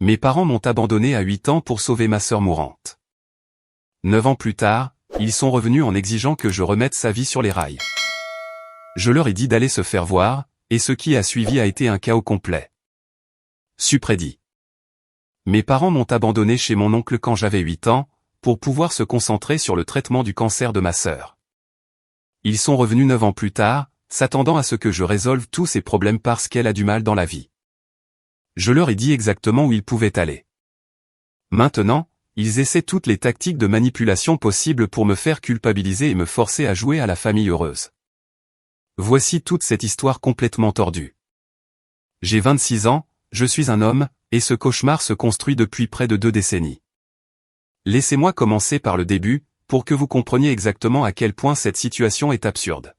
Mes parents m'ont abandonné à 8 ans pour sauver ma sœur mourante. 9 ans plus tard, ils sont revenus en exigeant que je remette sa vie sur les rails. Je leur ai dit d'aller se faire voir, et ce qui a suivi a été un chaos complet. Supprédit. Mes parents m'ont abandonné chez mon oncle quand j'avais 8 ans, pour pouvoir se concentrer sur le traitement du cancer de ma sœur. Ils sont revenus 9 ans plus tard, s'attendant à ce que je résolve tous ces problèmes parce qu'elle a du mal dans la vie. Je leur ai dit exactement où ils pouvaient aller. Maintenant, ils essaient toutes les tactiques de manipulation possibles pour me faire culpabiliser et me forcer à jouer à la famille heureuse. Voici toute cette histoire complètement tordue. J'ai 26 ans, je suis un homme, et ce cauchemar se construit depuis près de 2 décennies. Laissez-moi commencer par le début, pour que vous compreniez exactement à quel point cette situation est absurde.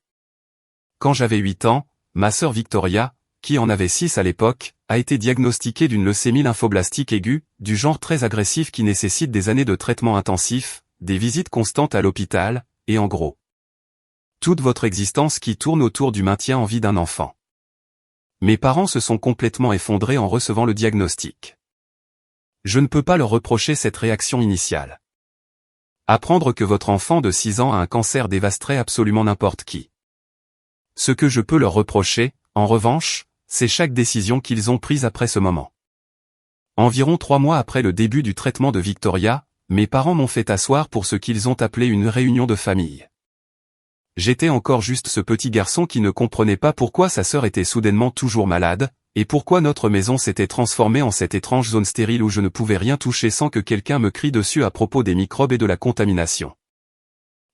Quand j'avais 8 ans, ma sœur Victoria, qui en avait 6 à l'époque, a été diagnostiquée d'une leucémie lymphoblastique aiguë, du genre très agressif qui nécessite des années de traitement intensif, des visites constantes à l'hôpital, et en gros, toute votre existence qui tourne autour du maintien en vie d'un enfant. Mes parents se sont complètement effondrés en recevant le diagnostic. Je ne peux pas leur reprocher cette réaction initiale. Apprendre que votre enfant de 6 ans a un cancer dévasterait absolument n'importe qui. Ce que je peux leur reprocher, en revanche, c'est chaque décision qu'ils ont prise après ce moment. Environ 3 mois après le début du traitement de Victoria, mes parents m'ont fait asseoir pour ce qu'ils ont appelé une réunion de famille. J'étais encore juste ce petit garçon qui ne comprenait pas pourquoi sa sœur était soudainement toujours malade, et pourquoi notre maison s'était transformée en cette étrange zone stérile où je ne pouvais rien toucher sans que quelqu'un me crie dessus à propos des microbes et de la contamination.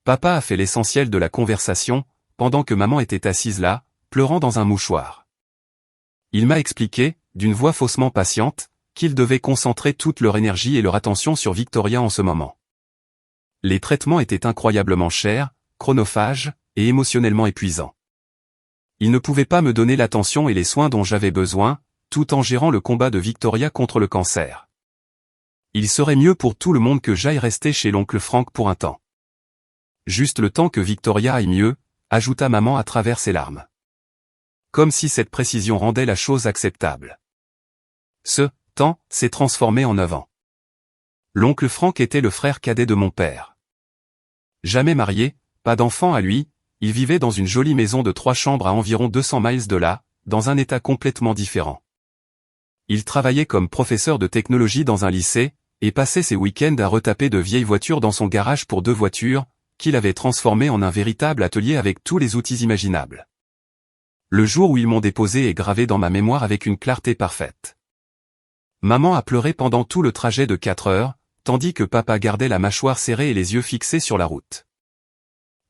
Papa a fait l'essentiel de la conversation, pendant que maman était assise là, pleurant dans un mouchoir. Il m'a expliqué, d'une voix faussement patiente, qu'ils devaient concentrer toute leur énergie et leur attention sur Victoria en ce moment. Les traitements étaient incroyablement chers, chronophages, et émotionnellement épuisants. Ils ne pouvaient pas me donner l'attention et les soins dont j'avais besoin, tout en gérant le combat de Victoria contre le cancer. Il serait mieux pour tout le monde que j'aille rester chez l'oncle Frank pour un temps. Juste le temps que Victoria aille mieux, ajouta maman à travers ses larmes. Comme si cette précision rendait la chose acceptable. Ce temps s'est transformé en 9 ans. L'oncle Frank était le frère cadet de mon père. Jamais marié, pas d'enfant à lui, il vivait dans une jolie maison de 3 chambres à environ 200 miles de là, dans un état complètement différent. Il travaillait comme professeur de technologie dans un lycée, et passait ses week-ends à retaper de vieilles voitures dans son garage pour 2 voitures, qu'il avait transformé en un véritable atelier avec tous les outils imaginables. Le jour où ils m'ont déposé est gravé dans ma mémoire avec une clarté parfaite. Maman a pleuré pendant tout le trajet de 4 heures, tandis que papa gardait la mâchoire serrée et les yeux fixés sur la route.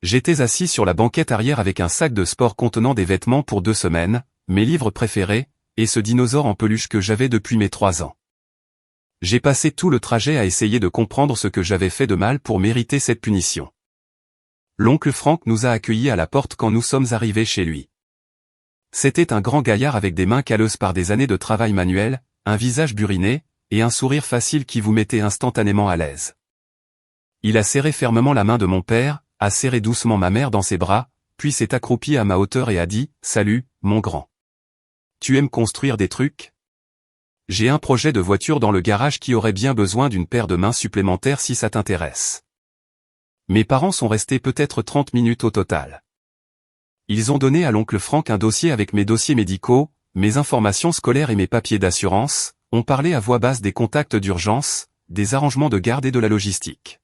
J'étais assis sur la banquette arrière avec un sac de sport contenant des vêtements pour 2 semaines, mes livres préférés, et ce dinosaure en peluche que j'avais depuis mes 3 ans. J'ai passé tout le trajet à essayer de comprendre ce que j'avais fait de mal pour mériter cette punition. L'oncle Frank nous a accueillis à la porte quand nous sommes arrivés chez lui. C'était un grand gaillard avec des mains calleuses par des années de travail manuel, un visage buriné, et un sourire facile qui vous mettait instantanément à l'aise. Il a serré fermement la main de mon père, a serré doucement ma mère dans ses bras, puis s'est accroupi à ma hauteur et a dit « Salut, mon grand. Tu aimes construire des trucs ? J'ai un projet de voiture dans le garage qui aurait bien besoin d'une paire de mains supplémentaires si ça t'intéresse. » Mes parents sont restés peut-être 30 minutes au total. Ils ont donné à l'oncle Frank un dossier avec mes dossiers médicaux, mes informations scolaires et mes papiers d'assurance, ont parlé à voix basse des contacts d'urgence, des arrangements de garde et de la logistique.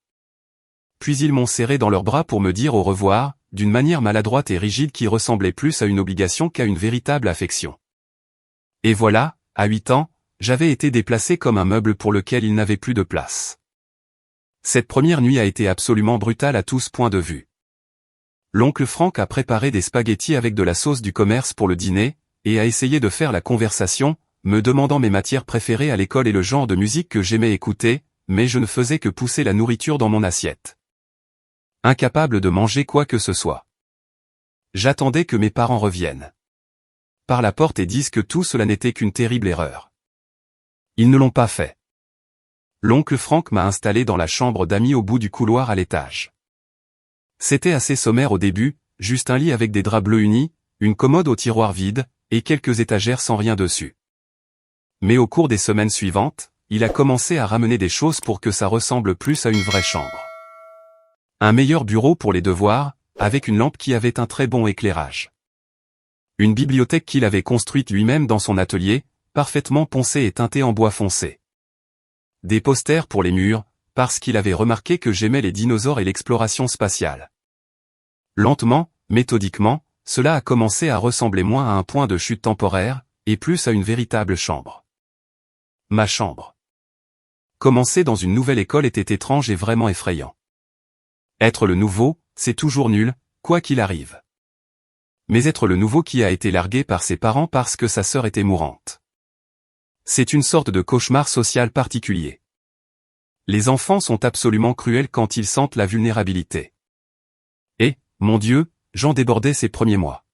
Puis ils m'ont serré dans leurs bras pour me dire au revoir, d'une manière maladroite et rigide qui ressemblait plus à une obligation qu'à une véritable affection. Et voilà, à 8 ans, j'avais été déplacé comme un meuble pour lequel il n'avait plus de place. Cette première nuit a été absolument brutale à tous points de vue. L'oncle Frank a préparé des spaghettis avec de la sauce du commerce pour le dîner, et a essayé de faire la conversation, me demandant mes matières préférées à l'école et le genre de musique que j'aimais écouter, mais je ne faisais que pousser la nourriture dans mon assiette. Incapable de manger quoi que ce soit. J'attendais que mes parents reviennent par la porte et disent que tout cela n'était qu'une terrible erreur. Ils ne l'ont pas fait. L'oncle Frank m'a installé dans la chambre d'amis au bout du couloir à l'étage. C'était assez sommaire au début, juste un lit avec des draps bleus unis, une commode au tiroir vide, et quelques étagères sans rien dessus. Mais au cours des semaines suivantes, il a commencé à ramener des choses pour que ça ressemble plus à une vraie chambre. Un meilleur bureau pour les devoirs, avec une lampe qui avait un très bon éclairage. Une bibliothèque qu'il avait construite lui-même dans son atelier, parfaitement poncée et teintée en bois foncé. Des posters pour les murs, parce qu'il avait remarqué que j'aimais les dinosaures et l'exploration spatiale. Lentement, méthodiquement, cela a commencé à ressembler moins à un point de chute temporaire, et plus à une véritable chambre. Ma chambre. Commencer dans une nouvelle école était étrange et vraiment effrayant. Être le nouveau, c'est toujours nul, quoi qu'il arrive. Mais être le nouveau qui a été largué par ses parents parce que sa sœur était mourante. C'est une sorte de cauchemar social particulier. Les enfants sont absolument cruels quand ils sentent la vulnérabilité. Et, mon Dieu, j'en débordais ces premiers mois.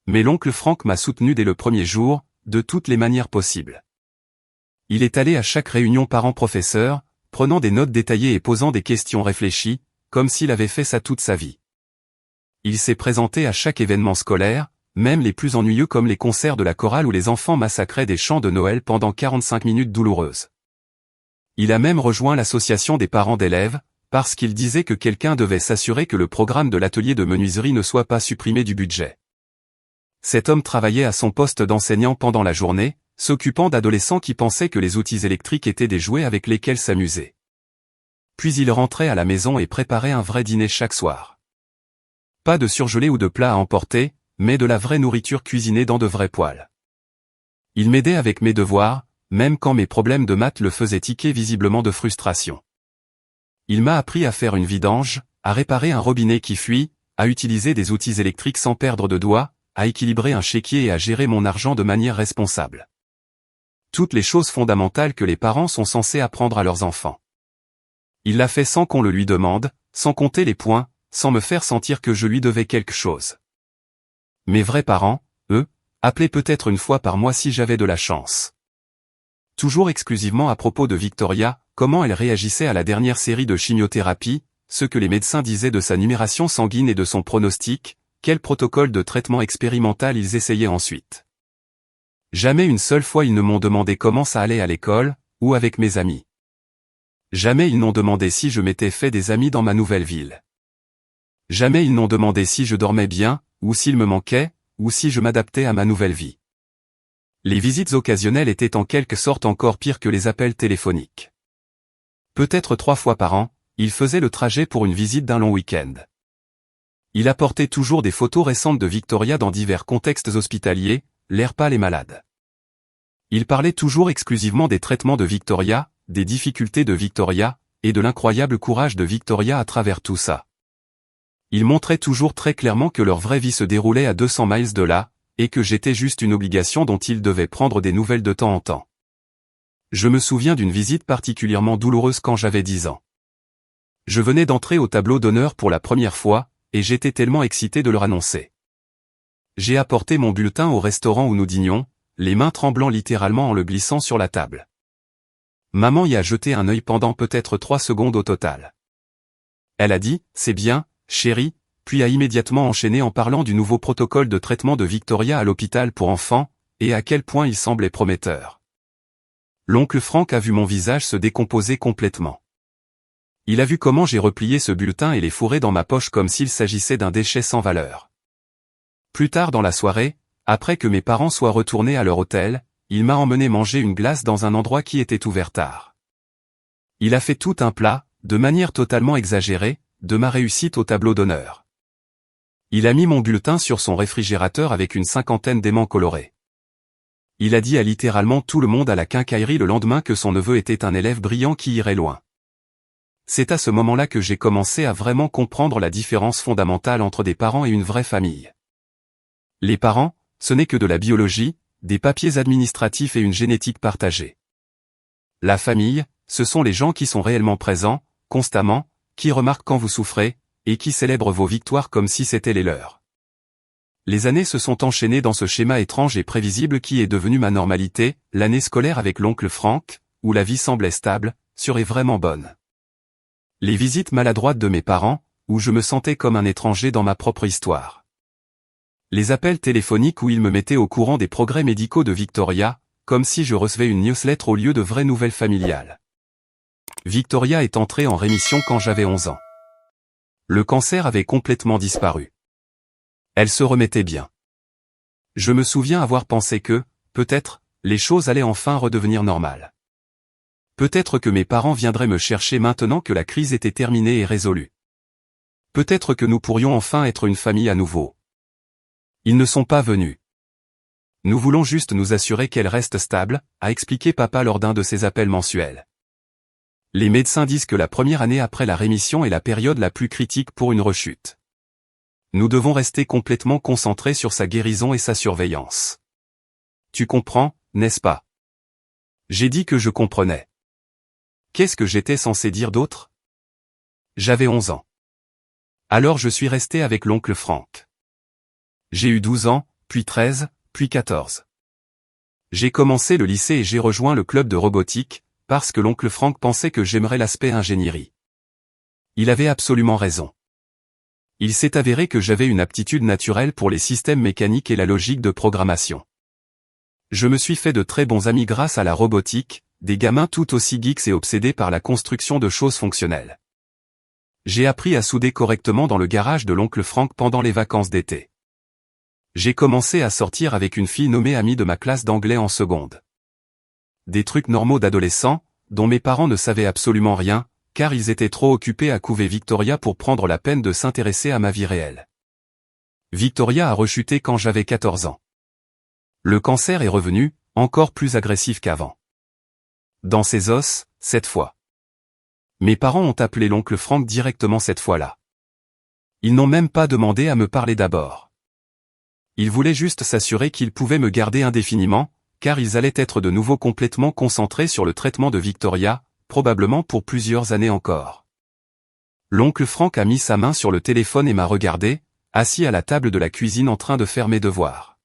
Mais l'oncle Frank m'a soutenu dès le premier jour, de toutes les manières possibles. Il est allé à chaque réunion parents-professeurs, prenant des notes détaillées et posant des questions réfléchies, comme s'il avait fait ça toute sa vie. Il s'est présenté à chaque événement scolaire, même les plus ennuyeux comme les concerts de la chorale où les enfants massacraient des chants de Noël pendant 45 minutes douloureuses. Il a même rejoint l'association des parents d'élèves, parce qu'il disait que quelqu'un devait s'assurer que le programme de l'atelier de menuiserie ne soit pas supprimé du budget. Cet homme travaillait à son poste d'enseignant pendant la journée, s'occupant d'adolescents qui pensaient que les outils électriques étaient des jouets avec lesquels s'amuser. Puis il rentrait à la maison et préparait un vrai dîner chaque soir. Pas de surgelé ou de plats à emporter, mais de la vraie nourriture cuisinée dans de vrais poêles. Il m'aidait avec mes devoirs, même quand mes problèmes de maths le faisaient tiquer visiblement de frustration. Il m'a appris à faire une vidange, à réparer un robinet qui fuit, à utiliser des outils électriques sans perdre de doigts, à équilibrer un chéquier et à gérer mon argent de manière responsable. Toutes les choses fondamentales que les parents sont censés apprendre à leurs enfants. Il l'a fait sans qu'on le lui demande, sans compter les points, sans me faire sentir que je lui devais quelque chose. Mes vrais parents, eux, appelaient peut-être une fois par mois si j'avais de la chance. Toujours exclusivement à propos de Victoria, comment elle réagissait à la dernière série de chimiothérapie, ce que les médecins disaient de sa numération sanguine et de son pronostic, quel protocole de traitement expérimental ils essayaient ensuite. Jamais une seule fois ils ne m'ont demandé comment ça allait à l'école, ou avec mes amis. Jamais ils n'ont demandé si je m'étais fait des amis dans ma nouvelle ville. Jamais ils n'ont demandé si je dormais bien, ou s'il me manquait, ou si je m'adaptais à ma nouvelle vie. Les visites occasionnelles étaient en quelque sorte encore pires que les appels téléphoniques. Peut-être 3 fois par an, il faisait le trajet pour une visite d'un long week-end. Il apportait toujours des photos récentes de Victoria dans divers contextes hospitaliers, l'air pâle et malade. Il parlait toujours exclusivement des traitements de Victoria, des difficultés de Victoria, et de l'incroyable courage de Victoria à travers tout ça. Il montrait toujours très clairement que leur vraie vie se déroulait à 200 miles de là, et que j'étais juste une obligation dont ils devaient prendre des nouvelles de temps en temps. Je me souviens d'une visite particulièrement douloureuse quand j'avais 10 ans. Je venais d'entrer au tableau d'honneur pour la première fois, et j'étais tellement excité de leur annoncer. J'ai apporté mon bulletin au restaurant où nous dînions, les mains tremblant littéralement en le glissant sur la table. Maman y a jeté un œil pendant peut-être 3 secondes au total. Elle a dit, « C'est bien, chérie », puis a immédiatement enchaîné en parlant du nouveau protocole de traitement de Victoria à l'hôpital pour enfants, et à quel point il semblait prometteur. L'oncle Frank a vu mon visage se décomposer complètement. Il a vu comment j'ai replié ce bulletin et les fourré dans ma poche comme s'il s'agissait d'un déchet sans valeur. Plus tard dans la soirée, après que mes parents soient retournés à leur hôtel, il m'a emmené manger une glace dans un endroit qui était ouvert tard. Il a fait tout un plat, de manière totalement exagérée, de ma réussite au tableau d'honneur. Il a mis mon bulletin sur son réfrigérateur avec une 50aine d'aimants colorés. Il a dit à littéralement tout le monde à la quincaillerie le lendemain que son neveu était un élève brillant qui irait loin. C'est à ce moment-là que j'ai commencé à vraiment comprendre la différence fondamentale entre des parents et une vraie famille. Les parents, ce n'est que de la biologie, des papiers administratifs et une génétique partagée. La famille, ce sont les gens qui sont réellement présents, constamment, qui remarquent quand vous souffrez, et qui célèbrent vos victoires comme si c'était les leurs. Les années se sont enchaînées dans ce schéma étrange et prévisible qui est devenu ma normalité, l'année scolaire avec l'oncle Frank, où la vie semblait stable, sûre et vraiment bonne. Les visites maladroites de mes parents, où je me sentais comme un étranger dans ma propre histoire. Les appels téléphoniques où ils me mettaient au courant des progrès médicaux de Victoria, comme si je recevais une newsletter au lieu de vraies nouvelles familiales. Victoria est entrée en rémission quand j'avais 11 ans. Le cancer avait complètement disparu. Elle se remettait bien. Je me souviens avoir pensé que, peut-être, les choses allaient enfin redevenir normales. Peut-être que mes parents viendraient me chercher maintenant que la crise était terminée et résolue. Peut-être que nous pourrions enfin être une famille à nouveau. Ils ne sont pas venus. Nous voulons juste nous assurer qu'elle reste stable, a expliqué papa lors d'un de ses appels mensuels. Les médecins disent que la première année après la rémission est la période la plus critique pour une rechute. Nous devons rester complètement concentrés sur sa guérison et sa surveillance. Tu comprends, n'est-ce pas? J'ai dit que je comprenais. Qu'est-ce que j'étais censé dire d'autre? J'avais 11 ans. Alors je suis resté avec l'oncle Frank. J'ai eu 12 ans, puis 13, puis 14. J'ai commencé le lycée et j'ai rejoint le club de robotique, parce que l'oncle Frank pensait que j'aimerais l'aspect ingénierie. Il avait absolument raison. Il s'est avéré que j'avais une aptitude naturelle pour les systèmes mécaniques et la logique de programmation. Je me suis fait de très bons amis grâce à la robotique, des gamins tout aussi geeks et obsédés par la construction de choses fonctionnelles. J'ai appris à souder correctement dans le garage de l'oncle Frank pendant les vacances d'été. J'ai commencé à sortir avec une fille nommée amie de ma classe d'anglais en seconde. Des trucs normaux d'adolescents, dont mes parents ne savaient absolument rien, car ils étaient trop occupés à couver Victoria pour prendre la peine de s'intéresser à ma vie réelle. Victoria a rechuté quand j'avais 14 ans. Le cancer est revenu, encore plus agressif qu'avant. Dans ses os, cette fois. Mes parents ont appelé l'oncle Frank directement cette fois-là. Ils n'ont même pas demandé à me parler d'abord. Ils voulaient juste s'assurer qu'ils pouvaient me garder indéfiniment, car ils allaient être de nouveau complètement concentrés sur le traitement de Victoria, probablement pour plusieurs années encore. L'oncle Frank a mis sa main sur le téléphone et m'a regardé, assis à la table de la cuisine en train de faire mes devoirs.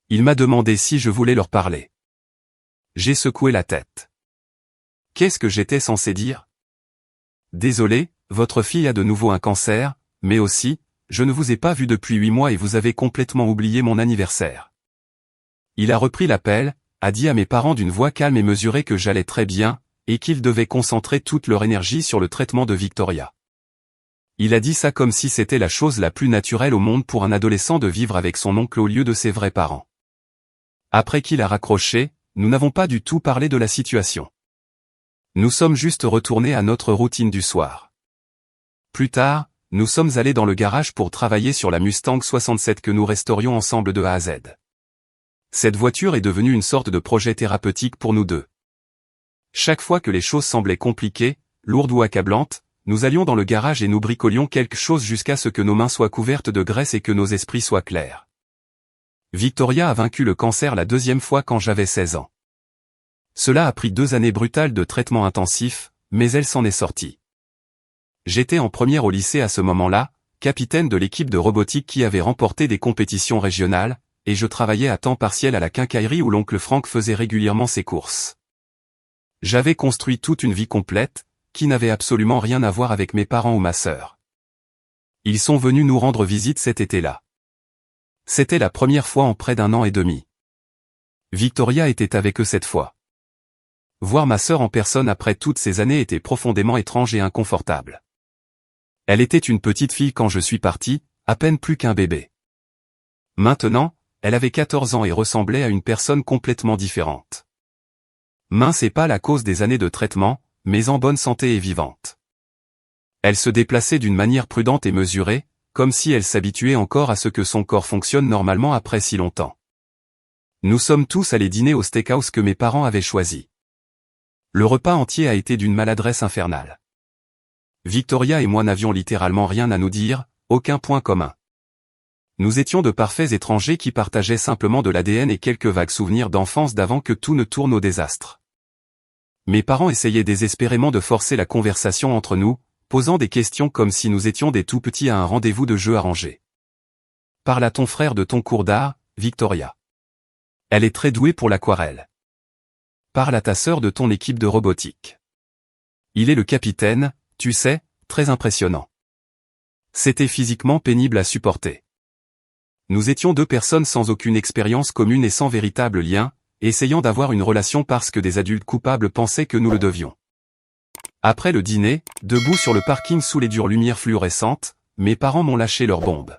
Il m'a demandé si je voulais leur parler. J'ai secoué la tête. Qu'est-ce que j'étais censé dire? Désolé, votre fille a de nouveau un cancer, mais aussi, je ne vous ai pas vu depuis 8 mois et vous avez complètement oublié mon anniversaire. Il a repris l'appel, a dit à mes parents d'une voix calme et mesurée que j'allais très bien, et qu'ils devaient concentrer toute leur énergie sur le traitement de Victoria. Il a dit ça comme si c'était la chose la plus naturelle au monde pour un adolescent de vivre avec son oncle au lieu de ses vrais parents. Après qu'il a raccroché, nous n'avons pas du tout parlé de la situation. Nous sommes juste retournés à notre routine du soir. Plus tard, nous sommes allés dans le garage pour travailler sur la Mustang 67 que nous restaurions ensemble de A à Z. Cette voiture est devenue une sorte de projet thérapeutique pour nous deux. Chaque fois que les choses semblaient compliquées, lourdes ou accablantes, nous allions dans le garage et nous bricolions quelque chose jusqu'à ce que nos mains soient couvertes de graisse et que nos esprits soient clairs. Victoria a vaincu le cancer la deuxième fois quand j'avais 16 ans. Cela a pris 2 années brutales de traitement intensif, mais elle s'en est sortie. J'étais en première au lycée à ce moment-là, capitaine de l'équipe de robotique qui avait remporté des compétitions régionales, et je travaillais à temps partiel à la quincaillerie où l'oncle Frank faisait régulièrement ses courses. J'avais construit toute une vie complète, qui n'avait absolument rien à voir avec mes parents ou ma sœur. Ils sont venus nous rendre visite cet été-là. C'était la première fois en près d'1 an et demi. Victoria était avec eux cette fois. Voir ma sœur en personne après toutes ces années était profondément étrange et inconfortable. Elle était une petite fille quand je suis parti, à peine plus qu'un bébé. Maintenant, elle avait 14 ans et ressemblait à une personne complètement différente. Mince et pâle à cause des années de traitement, mais en bonne santé et vivante. Elle se déplaçait d'une manière prudente et mesurée, comme si elle s'habituait encore à ce que son corps fonctionne normalement après si longtemps. Nous sommes tous allés dîner au steakhouse que mes parents avaient choisi. Le repas entier a été d'une maladresse infernale. Victoria et moi n'avions littéralement rien à nous dire, aucun point commun. Nous étions de parfaits étrangers qui partageaient simplement de l'ADN et quelques vagues souvenirs d'enfance d'avant que tout ne tourne au désastre. Mes parents essayaient désespérément de forcer la conversation entre nous, posant des questions comme si nous étions des tout-petits à un rendez-vous de jeu arrangé. Parle à ton frère de ton cours d'art, Victoria. Elle est très douée pour l'aquarelle. Parle à ta sœur de ton équipe de robotique. Il est le capitaine, tu sais, très impressionnant. C'était physiquement pénible à supporter. Nous étions 2 personnes sans aucune expérience commune et sans véritable lien, essayant d'avoir une relation parce que des adultes coupables pensaient que nous le devions. Après le dîner, debout sur le parking sous les dures lumières fluorescentes, mes parents m'ont lâché leur bombe.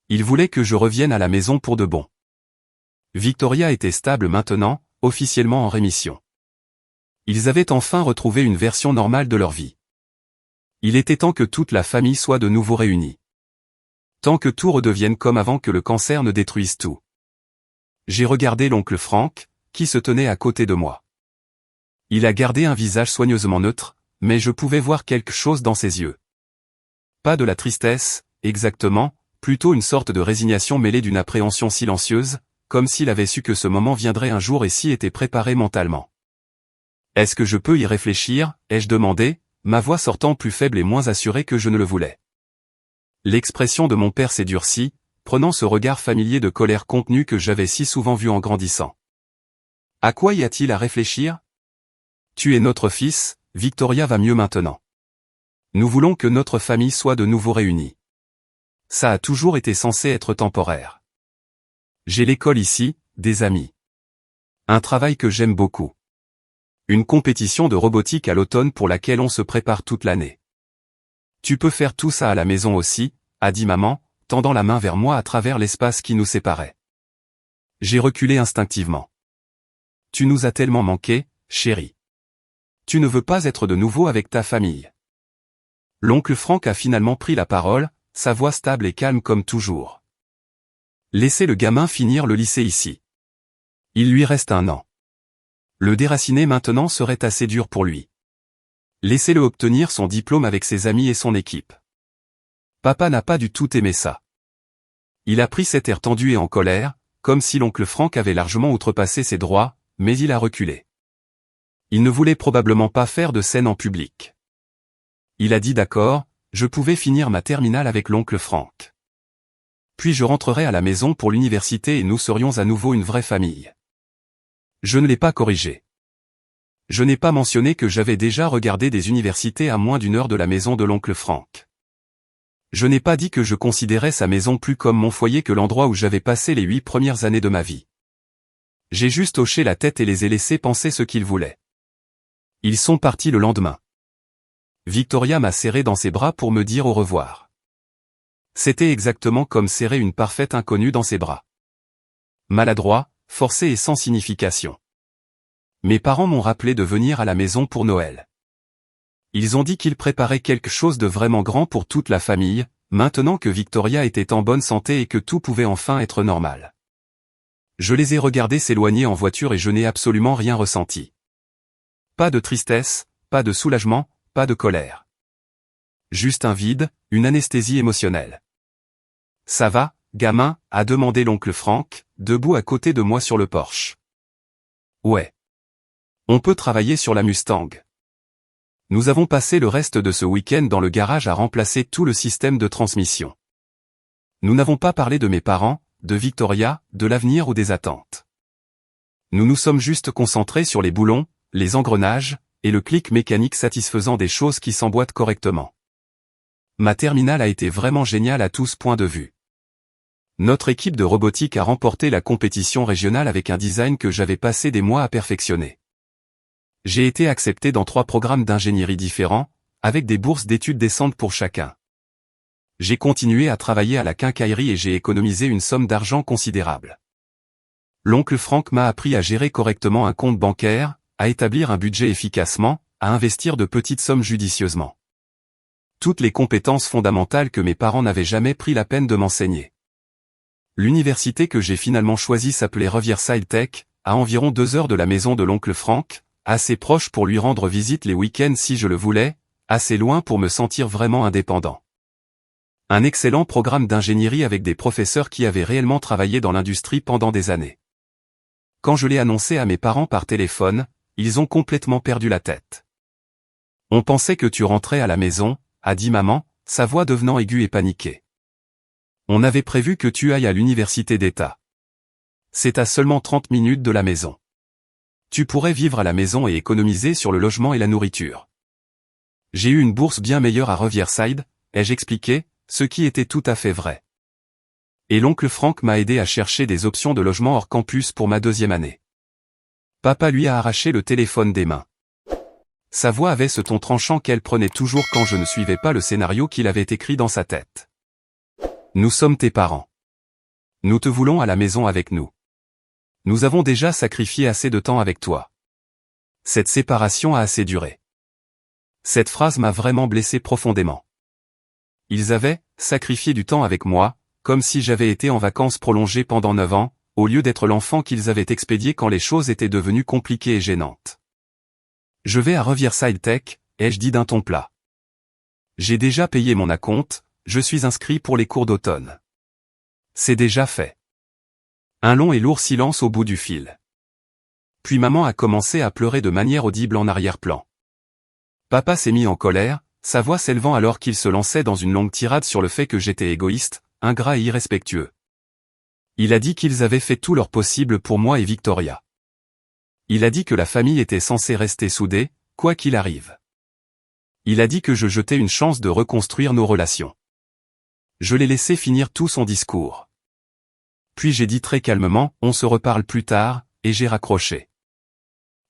Ils voulaient que je revienne à la maison pour de bon. Victoria était stable maintenant, officiellement en rémission. Ils avaient enfin retrouvé une version normale de leur vie. Il était temps que toute la famille soit de nouveau réunie. Tant que tout redevienne comme avant, que le cancer ne détruise tout. J'ai regardé l'oncle Frank, qui se tenait à côté de moi. Il a gardé un visage soigneusement neutre, mais je pouvais voir quelque chose dans ses yeux. Pas de la tristesse, exactement, plutôt une sorte de résignation mêlée d'une appréhension silencieuse, comme s'il avait su que ce moment viendrait un jour et s'y était préparé mentalement. « Est-ce que je peux y réfléchir ?» ai-je demandé, ma voix sortant plus faible et moins assurée que je ne le voulais. L'expression de mon père s'est durcie, prenant ce regard familier de colère contenue que j'avais si souvent vu en grandissant. « À quoi y a-t-il à réfléchir ? Tu es notre fils, Victoria va mieux maintenant. Nous voulons que notre famille soit de nouveau réunie. Ça a toujours été censé être temporaire. J'ai l'école ici, des amis. Un travail que j'aime beaucoup. Une compétition de robotique à l'automne pour laquelle on se prépare toute l'année. Tu peux faire tout ça à la maison aussi, a dit maman, tendant la main vers moi à travers l'espace qui nous séparait. J'ai reculé instinctivement. Tu nous as tellement manqué, chérie. Tu ne veux pas être de nouveau avec ta famille. L'oncle Frank a finalement pris la parole, sa voix stable et calme comme toujours. Laissez le gamin finir le lycée ici. Il lui reste 1 an. Le déraciner maintenant serait assez dur pour lui. Laissez-le obtenir son diplôme avec ses amis et son équipe. Papa n'a pas du tout aimé ça. Il a pris cet air tendu et en colère, comme si l'oncle Frank avait largement outrepassé ses droits, mais il a reculé. Il ne voulait probablement pas faire de scène en public. Il a dit d'accord, je pouvais finir ma terminale avec l'oncle Frank. Puis je rentrerai à la maison pour l'université et nous serions à nouveau une vraie famille. Je ne l'ai pas corrigé. Je n'ai pas mentionné que j'avais déjà regardé des universités à moins d'1 heure de la maison de l'oncle Frank. Je n'ai pas dit que je considérais sa maison plus comme mon foyer que l'endroit où j'avais passé les 8 premières années de ma vie. J'ai juste hoché la tête et les ai laissés penser ce qu'ils voulaient. Ils sont partis le lendemain. Victoria m'a serré dans ses bras pour me dire au revoir. C'était exactement comme serrer une parfaite inconnue dans ses bras. Maladroit, forcé et sans signification. Mes parents m'ont rappelé de venir à la maison pour Noël. Ils ont dit qu'ils préparaient quelque chose de vraiment grand pour toute la famille, maintenant que Victoria était en bonne santé et que tout pouvait enfin être normal. Je les ai regardés s'éloigner en voiture et je n'ai absolument rien ressenti. Pas de tristesse, pas de soulagement, pas de colère. Juste un vide, une anesthésie émotionnelle. « Ça va, gamin ?» a demandé l'oncle Frank, debout à côté de moi sur le porche. « Ouais. On peut travailler sur la Mustang. » Nous avons passé le reste de ce week-end dans le garage à remplacer tout le système de transmission. Nous n'avons pas parlé de mes parents, de Victoria, de l'avenir ou des attentes. Nous nous sommes juste concentrés sur les boulons, les engrenages, et le clic mécanique satisfaisant des choses qui s'emboîtent correctement. Ma terminale a été vraiment géniale à tous points de vue. Notre équipe de robotique a remporté la compétition régionale avec un design que j'avais passé des mois à perfectionner. J'ai été accepté dans 3 programmes d'ingénierie différents, avec des bourses d'études décentes pour chacun. J'ai continué à travailler à la quincaillerie et j'ai économisé une somme d'argent considérable. L'oncle Frank m'a appris à gérer correctement un compte bancaire, à établir un budget efficacement, à investir de petites sommes judicieusement. Toutes les compétences fondamentales que mes parents n'avaient jamais pris la peine de m'enseigner. L'université que j'ai finalement choisie s'appelait Riverside Tech, à environ 2 heures de la maison de l'oncle Frank, assez proche pour lui rendre visite les week-ends si je le voulais, assez loin pour me sentir vraiment indépendant. Un excellent programme d'ingénierie avec des professeurs qui avaient réellement travaillé dans l'industrie pendant des années. Quand je l'ai annoncé à mes parents par téléphone, ils ont complètement perdu la tête. « On pensait que tu rentrais à la maison », a dit maman, sa voix devenant aiguë et paniquée. « On avait prévu que tu ailles à l'université d'État. C'est à seulement 30 minutes de la maison. Tu pourrais vivre à la maison et économiser sur le logement et la nourriture. J'ai eu une bourse bien meilleure à Riverside, ai-je expliqué, ce qui était tout à fait vrai. Et l'oncle Frank m'a aidé à chercher des options de logement hors campus pour ma 2e année. Papa lui a arraché le téléphone des mains. Sa voix avait ce ton tranchant qu'elle prenait toujours quand je ne suivais pas le scénario qu'il avait écrit dans sa tête. Nous sommes tes parents. Nous te voulons à la maison avec nous. Nous avons déjà sacrifié assez de temps avec toi. Cette séparation a assez duré. Cette phrase m'a vraiment blessé profondément. Ils avaient sacrifié du temps avec moi, comme si j'avais été en vacances prolongées pendant 9 ans, au lieu d'être l'enfant qu'ils avaient expédié quand les choses étaient devenues compliquées et gênantes. Je vais à Riverside Tech, ai-je dit d'un ton plat. J'ai déjà payé mon acompte, je suis inscrit pour les cours d'automne. C'est déjà fait. Un long et lourd silence au bout du fil. Puis maman a commencé à pleurer de manière audible en arrière-plan. Papa s'est mis en colère, sa voix s'élevant alors qu'il se lançait dans une longue tirade sur le fait que j'étais égoïste, ingrat et irrespectueux. Il a dit qu'ils avaient fait tout leur possible pour moi et Victoria. Il a dit que la famille était censée rester soudée, quoi qu'il arrive. Il a dit que je jetais une chance de reconstruire nos relations. Je l'ai laissé finir tout son discours. Puis j'ai dit très calmement, on se reparle plus tard, et j'ai raccroché.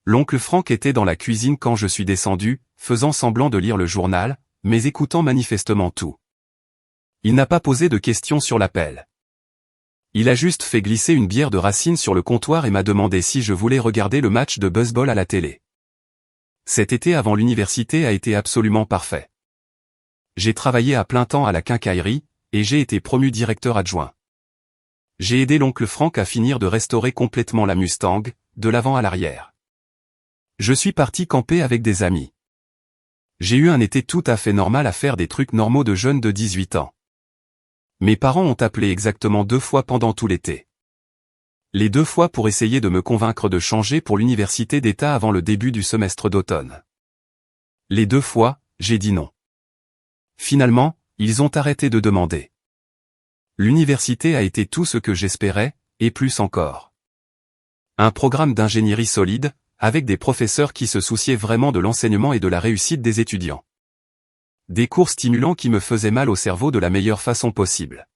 L'oncle Frank était dans la cuisine quand je suis descendu, faisant semblant de lire le journal, mais écoutant manifestement tout. Il n'a pas posé de questions sur l'appel. Il a juste fait glisser une bière de Racine sur le comptoir et m'a demandé si je voulais regarder le match de baseball à la télé. Cet été avant l'université a été absolument parfait. J'ai travaillé à plein temps à la quincaillerie, et j'ai été promu directeur adjoint. J'ai aidé l'oncle Frank à finir de restaurer complètement la Mustang, de l'avant à l'arrière. Je suis parti camper avec des amis. J'ai eu un été tout à fait normal à faire des trucs normaux de jeunes de 18 ans. Mes parents ont appelé exactement 2 fois pendant tout l'été. Les 2 fois pour essayer de me convaincre de changer pour l'université d'État avant le début du semestre d'automne. Les 2 fois, j'ai dit non. Finalement, ils ont arrêté de demander. L'université a été tout ce que j'espérais, et plus encore. Un programme d'ingénierie solide, avec des professeurs qui se souciaient vraiment de l'enseignement et de la réussite des étudiants. Des cours stimulants qui me faisaient mal au cerveau de la meilleure façon possible.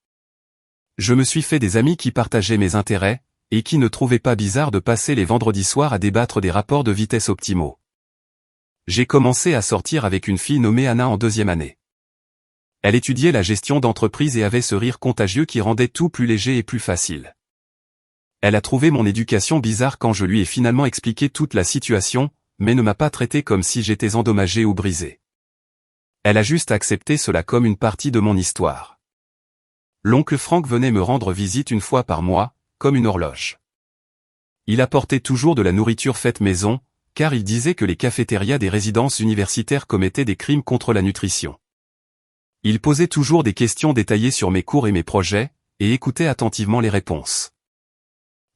Je me suis fait des amis qui partageaient mes intérêts, et qui ne trouvaient pas bizarre de passer les vendredis soirs à débattre des rapports de vitesse optimaux. J'ai commencé à sortir avec une fille nommée Anna en 2e année. Elle étudiait la gestion d'entreprise et avait ce rire contagieux qui rendait tout plus léger et plus facile. Elle a trouvé mon éducation bizarre quand je lui ai finalement expliqué toute la situation, mais ne m'a pas traité comme si j'étais endommagé ou brisé. Elle a juste accepté cela comme une partie de mon histoire. L'oncle Frank venait me rendre visite une fois par mois, comme une horloge. Il apportait toujours de la nourriture faite maison, car il disait que les cafétérias des résidences universitaires commettaient des crimes contre la nutrition. Il posait toujours des questions détaillées sur mes cours et mes projets, et écoutait attentivement les réponses.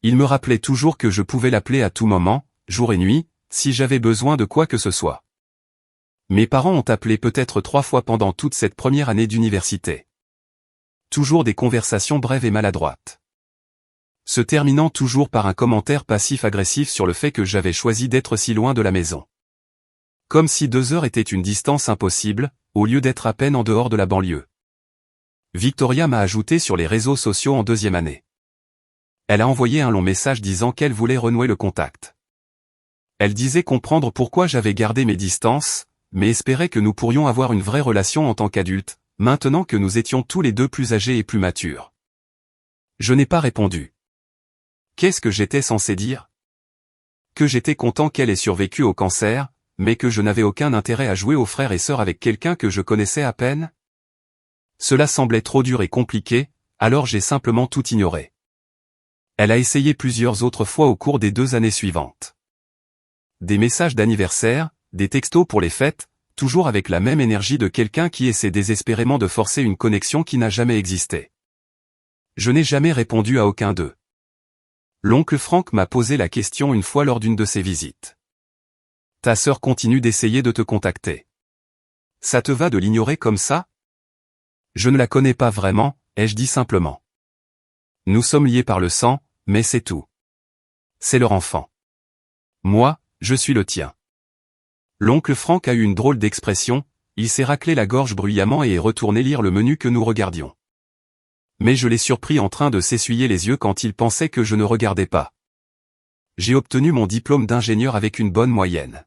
Il me rappelait toujours que je pouvais l'appeler à tout moment, jour et nuit, si j'avais besoin de quoi que ce soit. Mes parents ont appelé peut-être 3 fois pendant toute cette première année d'université. Toujours des conversations brèves et maladroites. Se terminant toujours par un commentaire passif-agressif sur le fait que j'avais choisi d'être si loin de la maison. Comme si 2 heures étaient une distance impossible, au lieu d'être à peine en dehors de la banlieue. Victoria m'a ajouté sur les réseaux sociaux en 2e année. Elle a envoyé un long message disant qu'elle voulait renouer le contact. Elle disait comprendre pourquoi j'avais gardé mes distances, mais espérait que nous pourrions avoir une vraie relation en tant qu'adultes, maintenant que nous étions tous les deux plus âgés et plus matures. Je n'ai pas répondu. Qu'est-ce que j'étais censé dire? Que j'étais content qu'elle ait survécu au cancer, mais que je n'avais aucun intérêt à jouer aux frères et sœurs avec quelqu'un que je connaissais à peine? Cela semblait trop dur et compliqué, alors j'ai simplement tout ignoré. Elle a essayé plusieurs autres fois au cours des 2 années suivantes. Des messages d'anniversaire, des textos pour les fêtes, toujours avec la même énergie de quelqu'un qui essaie désespérément de forcer une connexion qui n'a jamais existé. Je n'ai jamais répondu à aucun d'eux. L'oncle Frank m'a posé la question une fois lors d'une de ses visites. Ta sœur continue d'essayer de te contacter. Ça te va de l'ignorer comme ça? Je ne la connais pas vraiment, ai-je dit simplement. Nous sommes liés par le sang, mais c'est tout. C'est leur enfant. Moi, je suis le tien. L'oncle Frank a eu une drôle d'expression, il s'est raclé la gorge bruyamment et est retourné lire le menu que nous regardions. Mais je l'ai surpris en train de s'essuyer les yeux quand il pensait que je ne regardais pas. J'ai obtenu mon diplôme d'ingénieur avec une bonne moyenne.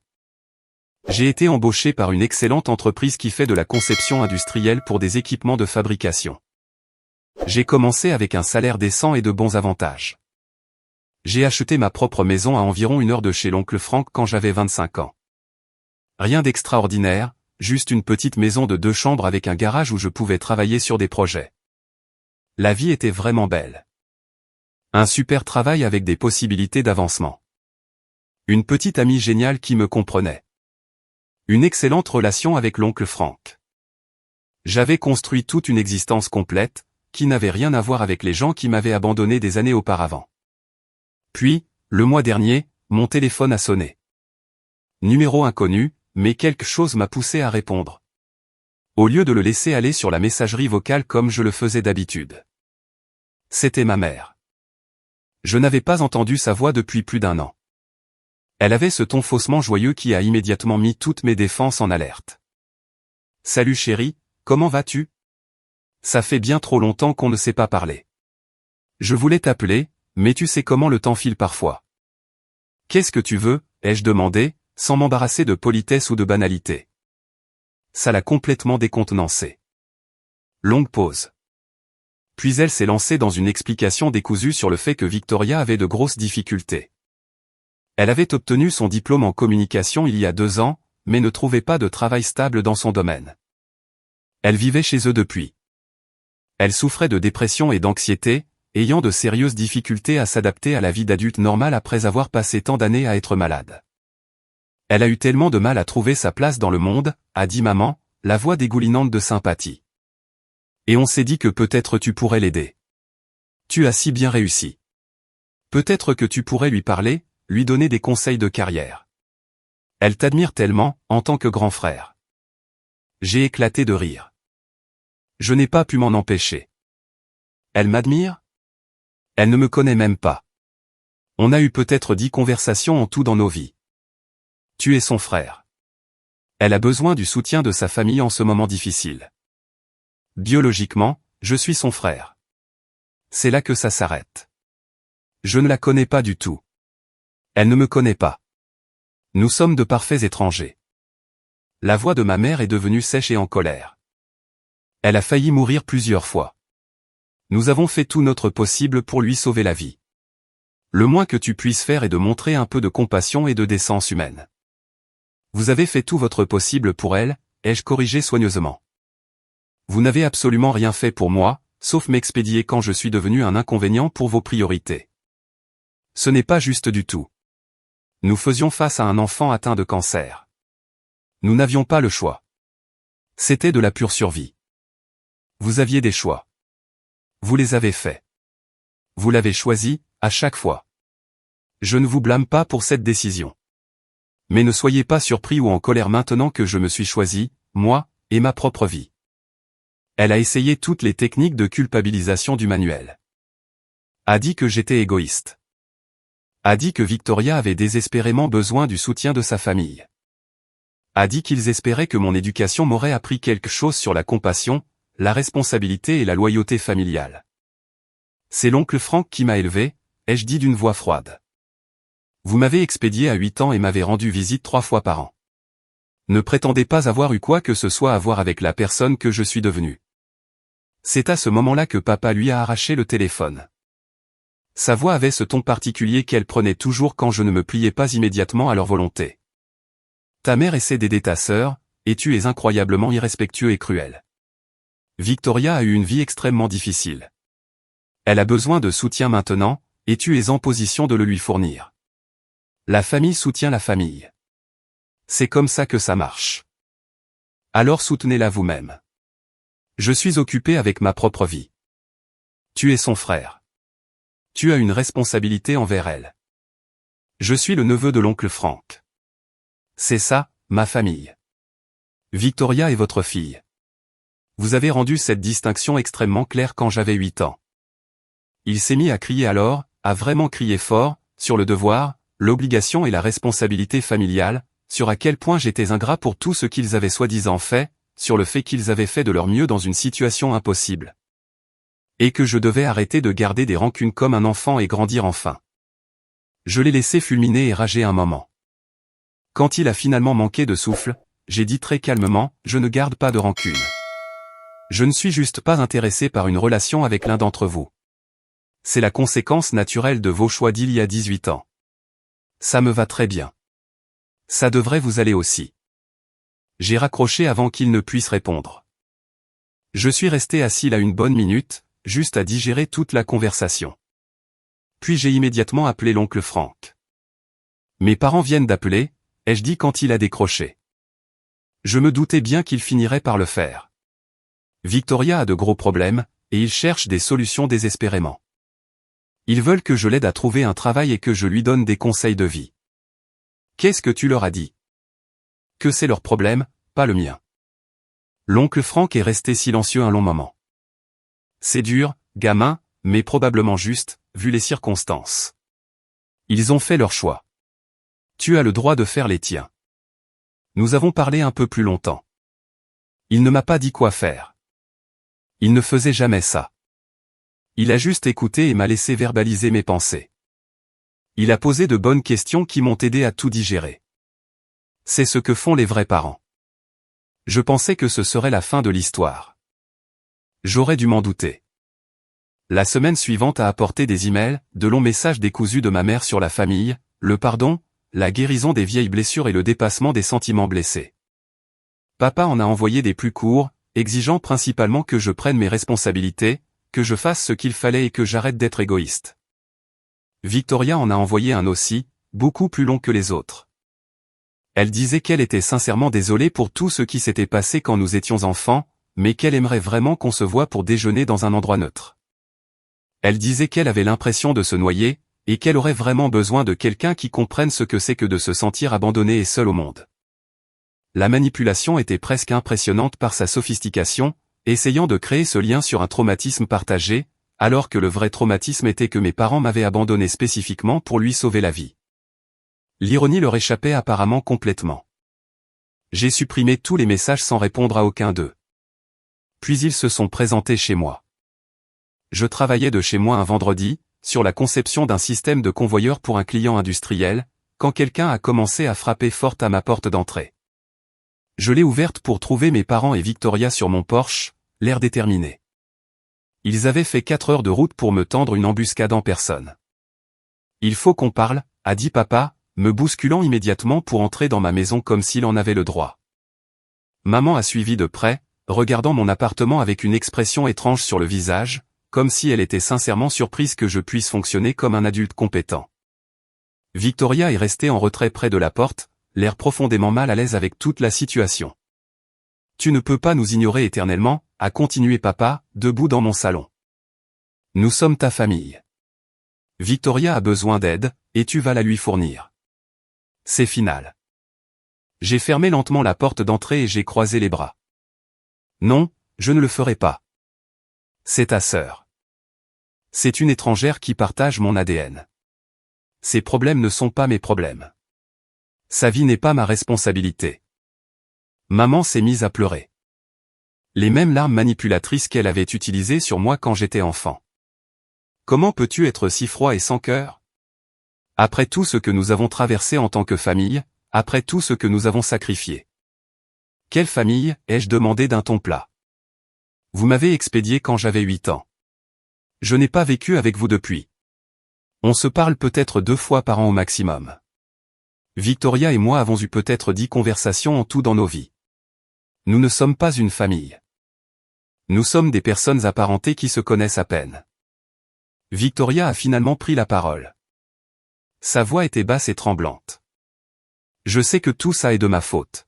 J'ai été embauché par une excellente entreprise qui fait de la conception industrielle pour des équipements de fabrication. J'ai commencé avec un salaire décent et de bons avantages. J'ai acheté ma propre maison à environ 1 heure de chez l'oncle Franck quand j'avais 25 ans. Rien d'extraordinaire, juste une petite maison de 2 chambres avec un garage où je pouvais travailler sur des projets. La vie était vraiment belle. Un super travail avec des possibilités d'avancement. Une petite amie géniale qui me comprenait. Une excellente relation avec l'oncle Franck. J'avais construit toute une existence complète, qui n'avait rien à voir avec les gens qui m'avaient abandonné des années auparavant. Puis, le mois dernier, mon téléphone a sonné. Numéro inconnu, mais quelque chose m'a poussé à répondre. Au lieu de le laisser aller sur la messagerie vocale comme je le faisais d'habitude. C'était ma mère. Je n'avais pas entendu sa voix depuis plus d'1 an. Elle avait ce ton faussement joyeux qui a immédiatement mis toutes mes défenses en alerte. « Salut chérie, comment vas-tu ? Ça fait bien trop longtemps qu'on ne s'est pas parlé. Je voulais t'appeler, mais tu sais comment le temps file parfois. Qu'est-ce que tu veux ? Ai-je demandé, sans m'embarrasser de politesse ou de banalité. Ça l'a complètement décontenancée. Longue pause. Puis elle s'est lancée dans une explication décousue sur le fait que Victoria avait de grosses difficultés. Elle avait obtenu son diplôme en communication il y a 2 ans, mais ne trouvait pas de travail stable dans son domaine. Elle vivait chez eux depuis. Elle souffrait de dépression et d'anxiété, ayant de sérieuses difficultés à s'adapter à la vie d'adulte normale après avoir passé tant d'années à être malade. Elle a eu tellement de mal à trouver sa place dans le monde, a dit maman, la voix dégoulinante de sympathie. Et on s'est dit que peut-être tu pourrais l'aider. Tu as si bien réussi. Peut-être que tu pourrais lui parler, lui donner des conseils de carrière. Elle t'admire tellement, en tant que grand frère. J'ai éclaté de rire. Je n'ai pas pu m'en empêcher. Elle m'admire ? Elle ne me connaît même pas. On a eu peut-être 10 conversations en tout dans nos vies. Tu es son frère. Elle a besoin du soutien de sa famille en ce moment difficile. Biologiquement, je suis son frère. C'est là que ça s'arrête. Je ne la connais pas du tout. Elle ne me connaît pas. Nous sommes de parfaits étrangers. La voix de ma mère est devenue sèche et en colère. Elle a failli mourir plusieurs fois. Nous avons fait tout notre possible pour lui sauver la vie. Le moins que tu puisses faire est de montrer un peu de compassion et de décence humaine. Vous avez fait tout votre possible pour elle, ai-je corrigé soigneusement. Vous n'avez absolument rien fait pour moi, sauf m'expédier quand je suis devenu un inconvénient pour vos priorités. Ce n'est pas juste du tout. Nous faisions face à un enfant atteint de cancer. Nous n'avions pas le choix. C'était de la pure survie. Vous aviez des choix. Vous les avez faits. Vous l'avez choisi, à chaque fois. Je ne vous blâme pas pour cette décision. Mais ne soyez pas surpris ou en colère maintenant que je me suis choisi, moi, et ma propre vie. Elle a essayé toutes les techniques de culpabilisation du manuel. A dit que j'étais égoïste. A dit que Victoria avait désespérément besoin du soutien de sa famille. A dit qu'ils espéraient que mon éducation m'aurait appris quelque chose sur la compassion, la responsabilité et la loyauté familiale. C'est l'oncle Franck qui m'a élevé, ai-je dit d'une voix froide. Vous m'avez expédié à 8 ans et m'avez rendu visite 3 fois par an. Ne prétendez pas avoir eu quoi que ce soit à voir avec la personne que je suis devenu. C'est à ce moment-là que papa lui a arraché le téléphone. Sa voix avait ce ton particulier qu'elle prenait toujours quand je ne me pliais pas immédiatement à leur volonté. Ta mère essaie d'aider ta sœur, et tu es incroyablement irrespectueux et cruel. Victoria a eu une vie extrêmement difficile. Elle a besoin de soutien maintenant, et tu es en position de le lui fournir. La famille soutient la famille. C'est comme ça que ça marche. Alors soutenez-la vous-même. Je suis occupé avec ma propre vie. Tu es son frère. Tu as une responsabilité envers elle. Je suis le neveu de l'oncle Franck. C'est ça, ma famille. Victoria est votre fille. Vous avez rendu cette distinction extrêmement claire quand j'avais 8 ans. Il s'est mis à crier alors, à vraiment crier fort, sur le devoir, l'obligation et la responsabilité familiale, sur à quel point j'étais ingrat pour tout ce qu'ils avaient soi-disant fait, sur le fait qu'ils avaient fait de leur mieux dans une situation impossible. Et que je devais arrêter de garder des rancunes comme un enfant et grandir enfin. Je l'ai laissé fulminer et rager un moment. Quand il a finalement manqué de souffle, j'ai dit très calmement, je ne garde pas de rancune. Je ne suis juste pas intéressé par une relation avec l'un d'entre vous. C'est la conséquence naturelle de vos choix d'il y a 18 ans. Ça me va très bien. Ça devrait vous aller aussi. J'ai raccroché avant qu'il ne puisse répondre. Je suis resté assis là une bonne minute, juste à digérer toute la conversation. Puis j'ai immédiatement appelé l'oncle Frank. Mes parents viennent d'appeler, ai-je dit quand il a décroché. Je me doutais bien qu'il finirait par le faire. Victoria a de gros problèmes, et il cherche des solutions désespérément. Ils veulent que je l'aide à trouver un travail et que je lui donne des conseils de vie. Qu'est-ce que tu leur as dit? Que c'est leur problème, pas le mien. L'oncle Frank est resté silencieux un long moment. C'est dur, gamin, mais probablement juste, vu les circonstances. Ils ont fait leur choix. Tu as le droit de faire les tiens. Nous avons parlé un peu plus longtemps. Il ne m'a pas dit quoi faire. Il ne faisait jamais ça. Il a juste écouté et m'a laissé verbaliser mes pensées. Il a posé de bonnes questions qui m'ont aidé à tout digérer. C'est ce que font les vrais parents. Je pensais que ce serait la fin de l'histoire. J'aurais dû m'en douter. La semaine suivante a apporté des emails, de longs messages décousus de ma mère sur la famille, le pardon, la guérison des vieilles blessures et le dépassement des sentiments blessés. Papa en a envoyé des plus courts, exigeant principalement que je prenne mes responsabilités, que je fasse ce qu'il fallait et que j'arrête d'être égoïste. Victoria en a envoyé un aussi, beaucoup plus long que les autres. Elle disait qu'elle était sincèrement désolée pour tout ce qui s'était passé quand nous étions enfants, mais qu'elle aimerait vraiment qu'on se voie pour déjeuner dans un endroit neutre. Elle disait qu'elle avait l'impression de se noyer, et qu'elle aurait vraiment besoin de quelqu'un qui comprenne ce que c'est que de se sentir abandonnée et seule au monde. La manipulation était presque impressionnante par sa sophistication, essayant de créer ce lien sur un traumatisme partagé, alors que le vrai traumatisme était que mes parents m'avaient abandonné spécifiquement pour lui sauver la vie. L'ironie leur échappait apparemment complètement. J'ai supprimé tous les messages sans répondre à aucun d'eux. Puis ils se sont présentés chez moi. Je travaillais de chez moi un vendredi, sur la conception d'un système de convoyeur pour un client industriel, quand quelqu'un a commencé à frapper fort à ma porte d'entrée. Je l'ai ouverte pour trouver mes parents et Victoria sur mon porche, l'air déterminé. Ils avaient fait 4 heures de route pour me tendre une embuscade en personne. Il faut qu'on parle, a dit papa, me bousculant immédiatement pour entrer dans ma maison comme s'il en avait le droit. Maman a suivi de près, regardant mon appartement avec une expression étrange sur le visage, comme si elle était sincèrement surprise que je puisse fonctionner comme un adulte compétent. Victoria est restée en retrait près de la porte, l'air profondément mal à l'aise avec toute la situation. Tu ne peux pas nous ignorer éternellement, a continué papa, debout dans mon salon. Nous sommes ta famille. Victoria a besoin d'aide, et tu vas la lui fournir. C'est final. J'ai fermé lentement la porte d'entrée et j'ai croisé les bras. Non, je ne le ferai pas. C'est ta sœur. C'est une étrangère qui partage mon ADN. Ses problèmes ne sont pas mes problèmes. Sa vie n'est pas ma responsabilité. Maman s'est mise à pleurer. Les mêmes larmes manipulatrices qu'elle avait utilisées sur moi quand j'étais enfant. Comment peux-tu être si froid et sans cœur? Après tout ce que nous avons traversé en tant que famille, après tout ce que nous avons sacrifié. Quelle famille, ai-je demandé d'un ton plat. Vous m'avez expédié quand j'avais 8 ans. Je n'ai pas vécu avec vous depuis. On se parle peut-être 2 fois par an au maximum. Victoria et moi avons eu peut-être 10 conversations en tout dans nos vies. Nous ne sommes pas une famille. Nous sommes des personnes apparentées qui se connaissent à peine. Victoria a finalement pris la parole. Sa voix était basse et tremblante. Je sais que tout ça est de ma faute.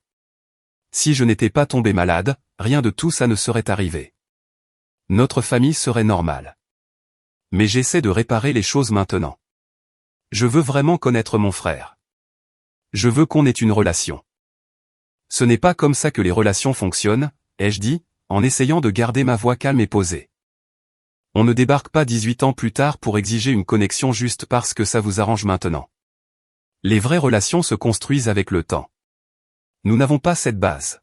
Si je n'étais pas tombé malade, rien de tout ça ne serait arrivé. Notre famille serait normale. Mais j'essaie de réparer les choses maintenant. Je veux vraiment connaître mon frère. Je veux qu'on ait une relation. Ce n'est pas comme ça que les relations fonctionnent, ai-je dit, en essayant de garder ma voix calme et posée. On ne débarque pas 18 ans plus tard pour exiger une connexion juste parce que ça vous arrange maintenant. Les vraies relations se construisent avec le temps. Nous n'avons pas cette base.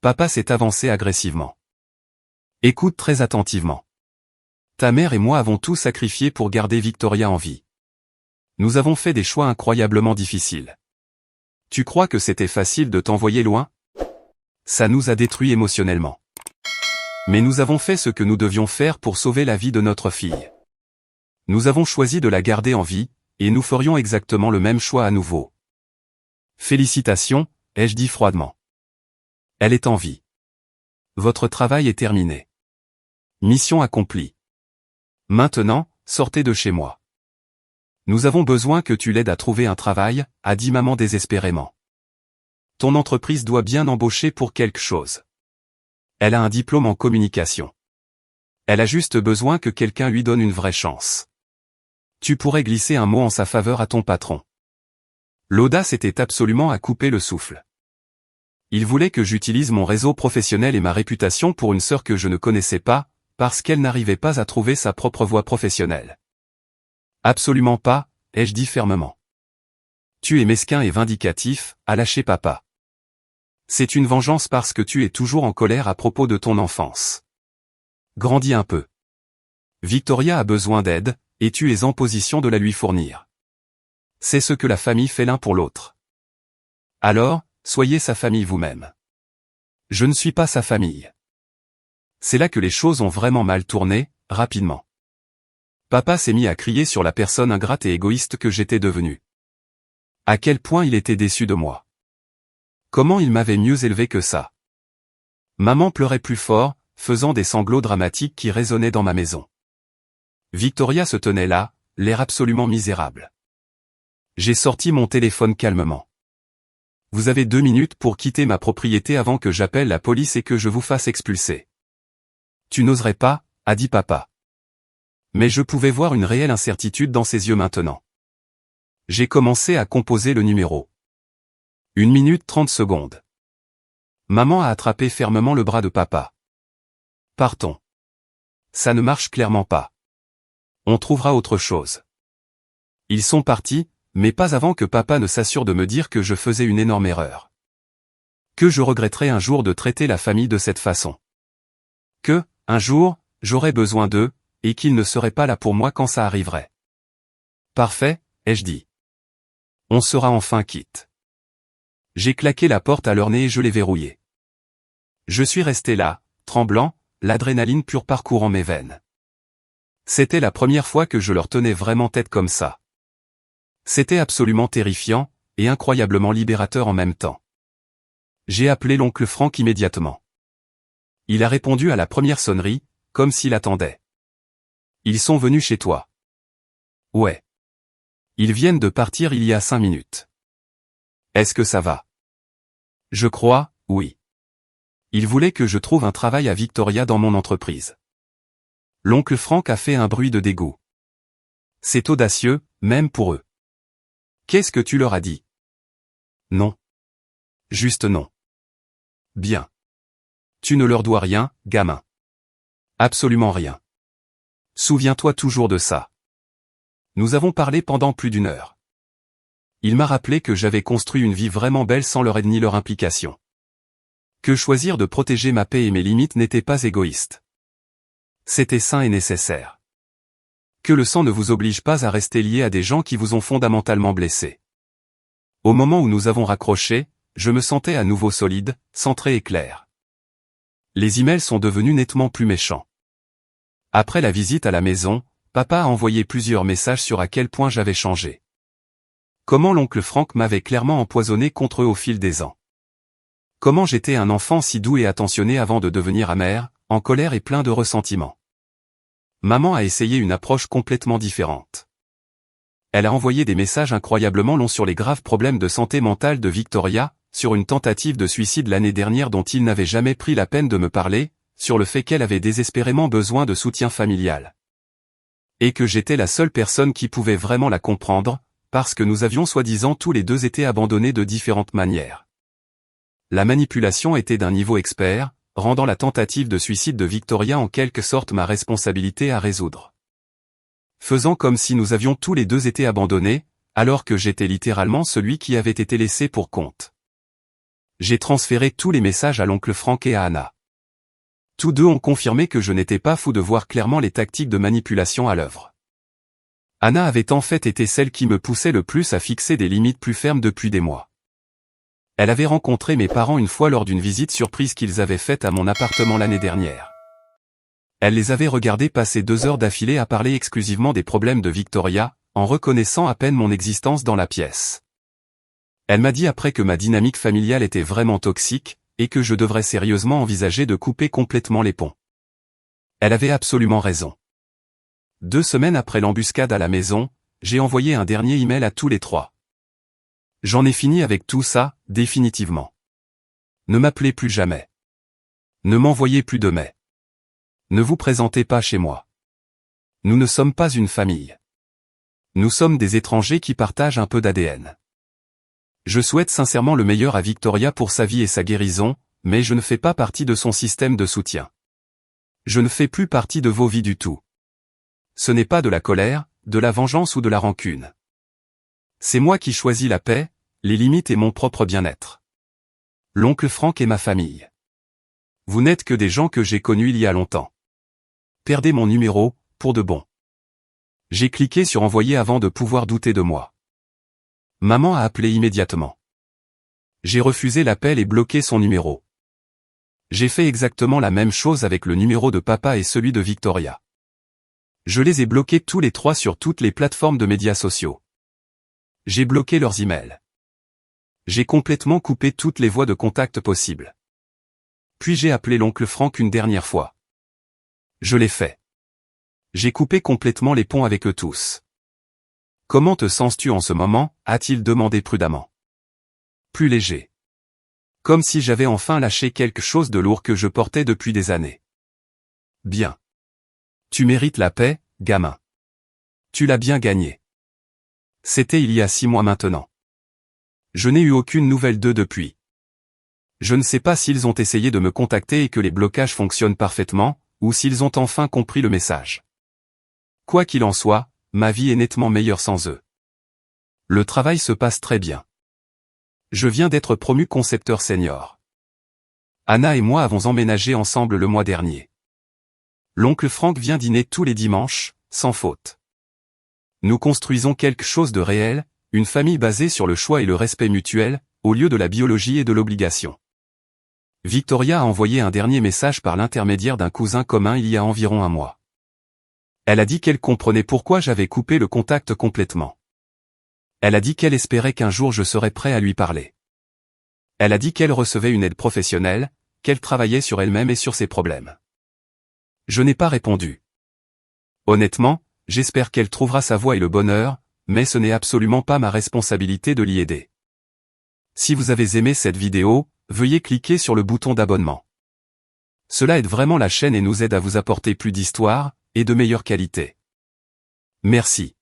Papa s'est avancé agressivement. Écoute très attentivement. Ta mère et moi avons tout sacrifié pour garder Victoria en vie. Nous avons fait des choix incroyablement difficiles. Tu crois que c'était facile de t'envoyer loin? Ça nous a détruits émotionnellement. Mais nous avons fait ce que nous devions faire pour sauver la vie de notre fille. Nous avons choisi de la garder en vie, et nous ferions exactement le même choix à nouveau. Félicitations, ai-je dit froidement. Elle est en vie. Votre travail est terminé. Mission accomplie. Maintenant, sortez de chez moi. Nous avons besoin que tu l'aides à trouver un travail, a dit maman désespérément. Ton entreprise doit bien embaucher pour quelque chose. Elle a un diplôme en communication. Elle a juste besoin que quelqu'un lui donne une vraie chance. Tu pourrais glisser un mot en sa faveur à ton patron. L'audace était absolument à couper le souffle. Il voulait que j'utilise mon réseau professionnel et ma réputation pour une sœur que je ne connaissais pas, parce qu'elle n'arrivait pas à trouver sa propre voie professionnelle. Absolument pas, ai-je dit fermement. Tu es mesquin et vindicatif, a lâché papa. C'est une vengeance parce que tu es toujours en colère à propos de ton enfance. Grandis un peu. Victoria a besoin d'aide, et tu es en position de la lui fournir. C'est ce que la famille fait l'un pour l'autre. Alors, soyez sa famille vous-même. Je ne suis pas sa famille. C'est là que les choses ont vraiment mal tourné, rapidement. Papa s'est mis à crier sur la personne ingrate et égoïste que j'étais devenue. À quel point il était déçu de moi. Comment il m'avait mieux élevé que ça. Maman pleurait plus fort, faisant des sanglots dramatiques qui résonnaient dans ma maison. Victoria se tenait là, l'air absolument misérable. J'ai sorti mon téléphone calmement. Vous avez 2 minutes pour quitter ma propriété avant que j'appelle la police et que je vous fasse expulser. Tu n'oserais pas, a dit papa. Mais je pouvais voir une réelle incertitude dans ses yeux maintenant. J'ai commencé à composer le numéro. 1 minute 30 secondes. Maman a attrapé fermement le bras de papa. Partons. Ça ne marche clairement pas. On trouvera autre chose. Ils sont partis, mais pas avant que papa ne s'assure de me dire que je faisais une énorme erreur. Que je regretterais un jour de traiter la famille de cette façon. Que, un jour, j'aurais besoin d'eux, et qu'ils ne seraient pas là pour moi quand ça arriverait. Parfait, ai-je dit. On sera enfin quitte. J'ai claqué la porte à leur nez et je l'ai verrouillée. Je suis resté là, tremblant, l'adrénaline pure parcourant mes veines. C'était la première fois que je leur tenais vraiment tête comme ça. C'était absolument terrifiant, et incroyablement libérateur en même temps. J'ai appelé l'oncle Frank immédiatement. Il a répondu à la première sonnerie, comme s'il attendait. Ils sont venus chez toi. Ouais. Ils viennent de partir il y a 5 minutes. Est-ce que ça va? Je crois, oui. Ils voulaient que je trouve un travail à Victoria dans mon entreprise. L'oncle Frank a fait un bruit de dégoût. C'est audacieux, même pour eux. Qu'est-ce que tu leur as dit? Non. Juste non. Bien. Tu ne leur dois rien, gamin. Absolument rien. Souviens-toi toujours de ça. Nous avons parlé pendant plus d'1 heure. Il m'a rappelé que j'avais construit une vie vraiment belle sans leur aide ni leur implication. Que choisir de protéger ma paix et mes limites n'était pas égoïste. C'était sain et nécessaire. Que le sang ne vous oblige pas à rester lié à des gens qui vous ont fondamentalement blessé. Au moment où nous avons raccroché, je me sentais à nouveau solide, centré et clair. Les emails sont devenus nettement plus méchants. Après la visite à la maison, papa a envoyé plusieurs messages sur à quel point j'avais changé. Comment l'oncle Frank m'avait clairement empoisonné contre eux au fil des ans. Comment j'étais un enfant si doux et attentionné avant de devenir amer, en colère et plein de ressentiment. Maman a essayé une approche complètement différente. Elle a envoyé des messages incroyablement longs sur les graves problèmes de santé mentale de Victoria, sur une tentative de suicide l'année dernière dont il n'avait jamais pris la peine de me parler, sur le fait qu'elle avait désespérément besoin de soutien familial. Et que j'étais la seule personne qui pouvait vraiment la comprendre, parce que nous avions soi-disant tous les deux été abandonnés de différentes manières. La manipulation était d'un niveau expert, rendant la tentative de suicide de Victoria en quelque sorte ma responsabilité à résoudre. Faisant comme si nous avions tous les deux été abandonnés, alors que j'étais littéralement celui qui avait été laissé pour compte. J'ai transféré tous les messages à l'oncle Frank et à Anna. Tous deux ont confirmé que je n'étais pas fou de voir clairement les tactiques de manipulation à l'œuvre. Anna avait en fait été celle qui me poussait le plus à fixer des limites plus fermes depuis des mois. Elle avait rencontré mes parents une fois lors d'une visite surprise qu'ils avaient faite à mon appartement l'année dernière. Elle les avait regardés passer 2 heures d'affilée à parler exclusivement des problèmes de Victoria, en reconnaissant à peine mon existence dans la pièce. Elle m'a dit après que ma dynamique familiale était vraiment toxique, et que je devrais sérieusement envisager de couper complètement les ponts. Elle avait absolument raison. 2 semaines après l'embuscade à la maison, j'ai envoyé un dernier email à tous les 3. J'en ai fini avec tout ça, définitivement. Ne m'appelez plus jamais. Ne m'envoyez plus de mails. Ne vous présentez pas chez moi. Nous ne sommes pas une famille. Nous sommes des étrangers qui partagent un peu d'ADN. Je souhaite sincèrement le meilleur à Victoria pour sa vie et sa guérison, mais je ne fais pas partie de son système de soutien. Je ne fais plus partie de vos vies du tout. Ce n'est pas de la colère, de la vengeance ou de la rancune. C'est moi qui choisis la paix, les limites et mon propre bien-être. L'oncle Frank et ma famille. Vous n'êtes que des gens que j'ai connus il y a longtemps. Perdez mon numéro, pour de bon. J'ai cliqué sur envoyer avant de pouvoir douter de moi. Maman a appelé immédiatement. J'ai refusé l'appel et bloqué son numéro. J'ai fait exactement la même chose avec le numéro de papa et celui de Victoria. Je les ai bloqués tous les 3 sur toutes les plateformes de médias sociaux. J'ai bloqué leurs emails. J'ai complètement coupé toutes les voies de contact possibles. Puis j'ai appelé l'oncle Frank une dernière fois. Je l'ai fait. J'ai coupé complètement les ponts avec eux tous. Comment te sens-tu en ce moment, a-t-il demandé prudemment. Plus léger. Comme si j'avais enfin lâché quelque chose de lourd que je portais depuis des années. Bien. Tu mérites la paix, gamin. Tu l'as bien gagnée. C'était il y a 6 mois maintenant. Je n'ai eu aucune nouvelle d'eux depuis. Je ne sais pas s'ils ont essayé de me contacter et que les blocages fonctionnent parfaitement, ou s'ils ont enfin compris le message. Quoi qu'il en soit, ma vie est nettement meilleure sans eux. Le travail se passe très bien. Je viens d'être promu concepteur senior. Anna et moi avons emménagé ensemble le mois dernier. L'oncle Frank vient dîner tous les dimanches, sans faute. Nous construisons quelque chose de réel, une famille basée sur le choix et le respect mutuel, au lieu de la biologie et de l'obligation. Victoria a envoyé un dernier message par l'intermédiaire d'un cousin commun il y a environ 1 mois. Elle a dit qu'elle comprenait pourquoi j'avais coupé le contact complètement. Elle a dit qu'elle espérait qu'un jour je serais prêt à lui parler. Elle a dit qu'elle recevait une aide professionnelle, qu'elle travaillait sur elle-même et sur ses problèmes. Je n'ai pas répondu. Honnêtement, j'espère qu'elle trouvera sa voie et le bonheur, mais ce n'est absolument pas ma responsabilité de l'y aider. Si vous avez aimé cette vidéo, veuillez cliquer sur le bouton d'abonnement. Cela aide vraiment la chaîne et nous aide à vous apporter plus d'histoires, et de meilleure qualité. Merci.